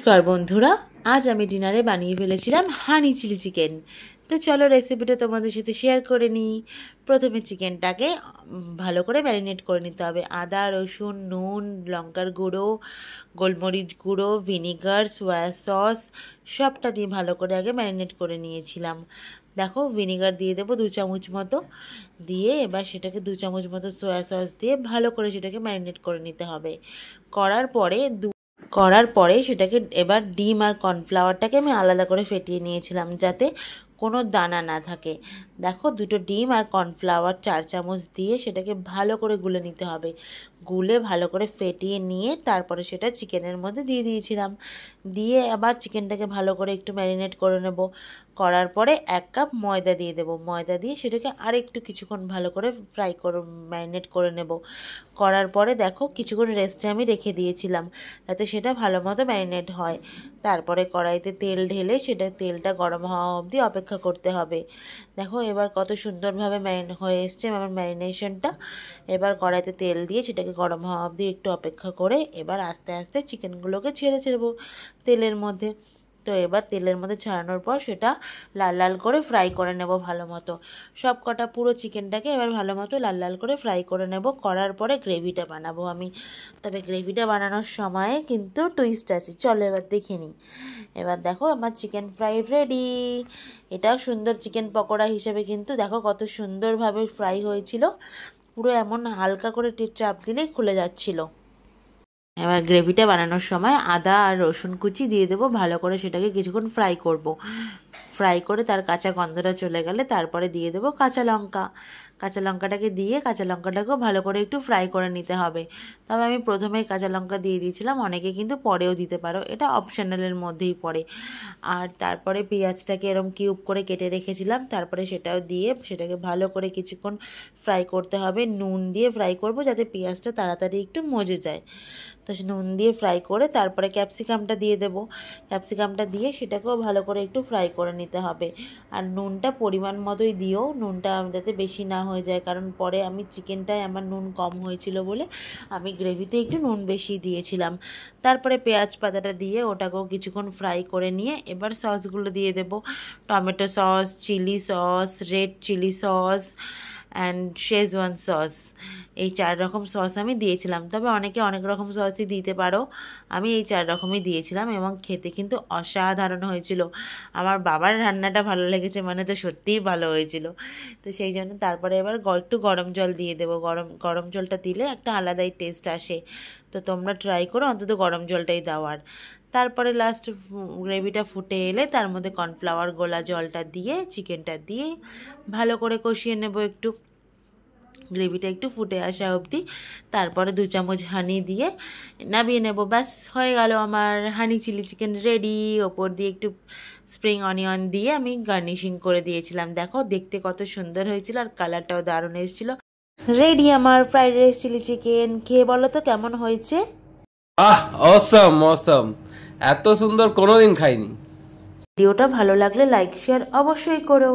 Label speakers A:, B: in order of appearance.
A: নমস্কার বন্ধুরা, আজ আমি ডিনারে বানিয়ে ফেলেছিলাম হানি চিলি চিকেন। তো চলো রেসিপিটা তোমাদের সাথে শেয়ার করে নিই। প্রথমে চিকেনটাকে ভালো করে ম্যারিনেট করে নিতে হবে। আদা, রসুন, নুন, লঙ্কার গুঁড়ো, গোলমরিচ গুঁড়ো, ভিনিগার, সয়া সস সবটা দিয়ে ভালো করে আগে ম্যারিনেট করে নিয়েছিলাম। দেখো, ভিনিগার দিয়ে দেবো 2 চামচ মতো, দিয়ে এবার সেটাকে 2 চামচ মতো সয়া সস দিয়ে ভালো করে সেটাকে ম্যারিনেট করে নিতে হবে। করার পরে সেটাকে এবার ডিম আর কর্নফ্লাওয়ারটাকে আমি আলাদা করে ফেটিয়ে নিয়েছিলাম যাতে কোনো দানা না থাকে। দেখো, 2টো ডিম আর কর্নফ্লাওয়ার 4 চামচ দিয়ে সেটাকে ভালো করে গুলে নিতে হবে। গুলে ভালো করে ফেটিয়ে নিয়ে তারপরে সেটা চিকেনের মধ্যে দিয়ে দিয়েছিলাম। দিয়ে আবার চিকেনটাকে ভালো করে একটু ম্যারিনেট করে নেব। করার পরে 1 কাপ ময়দা দিয়ে দেব। ময়দা দিয়ে সেটাকে আরেকটু কিছুক্ষণ ভালো করে ম্যারিনেট করে নেব। করার পরে দেখো, কিছুক্ষণ রেস্টে আমি রেখে দিয়েছিলাম যাতে সেটা ভালো মতো ম্যারিনেট হয়। তারপরে কড়াইতে তেল ঢেলে তেলটা গরম হওয়া অবধি অপেক্ষা করতে হবে। দেখো, এবার কত সুন্দরভাবে হয়ে এসছে আমার ম্যারিনেশনটা। এবার কড়াইতে তেল দিয়ে সেটাকে গরম হওয়া অবধি একটু অপেক্ষা করে এবার আস্তে আস্তে চিকেনগুলোকে ছেড়ে তেলের মধ্যে। তো এবার তেলের মধ্যে ছাড়ানোর পর সেটা লাল লাল করে ফ্রাই করে নেব ভালো মতো। সব কটা পুরো চিকেনটাকে এবার ভালো মতো লাল লাল করে ফ্রাই করে নেব। করার পরে গ্রেভিটা বানাবো আমি। তবে গ্রেভিটা বানানোর সময় কিন্তু টুইস্ট আছে, চলো এবার দেখে নিই। এবার দেখো, আমার চিকেন ফ্রাই রেডি। এটাও সুন্দর চিকেন পকোড়া হিসেবে কিন্তু দেখো কত সুন্দরভাবে ফ্রাই হয়েছিল। পুরো এমন হালকা করে চাপ দিলেই খুলে যাচ্ছিল। এবার গ্রেভিটা বানানোর সময় আদা আর রসুন কুচি দিয়ে দেবো। ভালো করে সেটাকে কিছুক্ষণ ফ্রাই করব। ফ্রাই করে তার কাঁচা গন্ধটা চলে গেলে তারপরে দিয়ে দেবো কাঁচা লঙ্কা। কাঁচা লঙ্কাটাকে দিয়ে কাঁচা লঙ্কাটাকেও ভালো করে একটু ফ্রাই করে নিতে হবে। তবে আমি প্রথমেই কাঁচা লঙ্কা দিয়ে দিয়েছিলাম, অনেকে কিন্তু পরেও দিতে পারো, এটা অপশনালের মধ্যেই পড়ে। আর তারপরে পেঁয়াজটাকে এরম কিউব করে কেটে রেখেছিলাম, তারপরে সেটাও দিয়ে সেটাকে ভালো করে কিছুক্ষণ ফ্রাই করতে হবে। নুন দিয়ে ফ্রাই করব যাতে পেঁয়াজটা তাড়াতাড়ি একটু মজে যায়। তো সে নুন দিয়ে ফ্রাই করে তারপরে ক্যাপসিকামটা দিয়ে দেবো। ক্যাপসিকামটা দিয়ে সেটাকেও ভালো করে একটু ফ্রাই করে নিতে হবে। আর নুনটা পরিমাণ মতোই দিও, নুনটা যাতে বেশি না হয়ে যায়, কারণ পরে আমি চিকেনটায় আমার নুন কম হয়েছিল বলে আমি গ্রেভিতে একটু নুন বেশি দিয়েছিলাম। তারপরে পেঁয়াজ পাতাটা দিয়ে ওটাকেও কিছুক্ষণ ফ্রাই করে নিয়ে এবার সসগুলো দিয়ে দেবো। Tomato sauce, chilli sauce, red chilli sauce and Schezwan sauce, এই 4 রকম সস আমি দিয়েছিলাম। তবে অনেকে অনেক রকম সসই দিতে পারো, আমি এই 4 রকমই দিয়েছিলাম এবং খেতে কিন্তু অসাধারণ হয়েছিল। আমার বাবার রান্নাটা ভালো লেগেছে মানে তো সত্যিই ভালো হয়েছিল। তো সেই জন্য তারপরে এবার একটু গরম জল দিয়ে দেবো। গরম জলটা দিলে একটা আলাদাই টেস্ট আসে। তো তোমরা ট্রাই করো অন্তত গরম জলটাই দেওয়ার। তারপরে লাস্ট গ্রেভিটা ফুটে এলে তার মধ্যে কর্নফ্লাওয়ার গোলা জলটা দিয়ে চিকেনটা দিয়ে ভালো করে কষিয়ে নেব একটু, গ্রেভিটা একটু ফুটে আসা অবধি। তারপরে 2 চামচ হানি দিয়ে নামিয়ে নেব। ব্যাস হয়ে গেল আমার হানি চিলি চিকেন রেডি। ওপর দিয়ে একটু স্প্রিং অনিয়ন দিয়ে আমি গার্নিশিং করে দিয়েছিলাম। দেখো, দেখতে কত সুন্দর হয়েছিল আর কালারটাও দারুণ এসেছিল। রেডি আমার ফ্রাইড রাইস চিলি চিকেন। খেয়ে বলো তো কেমন হয়েছে।
B: অসম অসম, এত সুন্দর কোনোদিন খাইনি।
A: ভিডিওটা ভালো লাগলে লাইক শেয়ার অবশ্যই করো।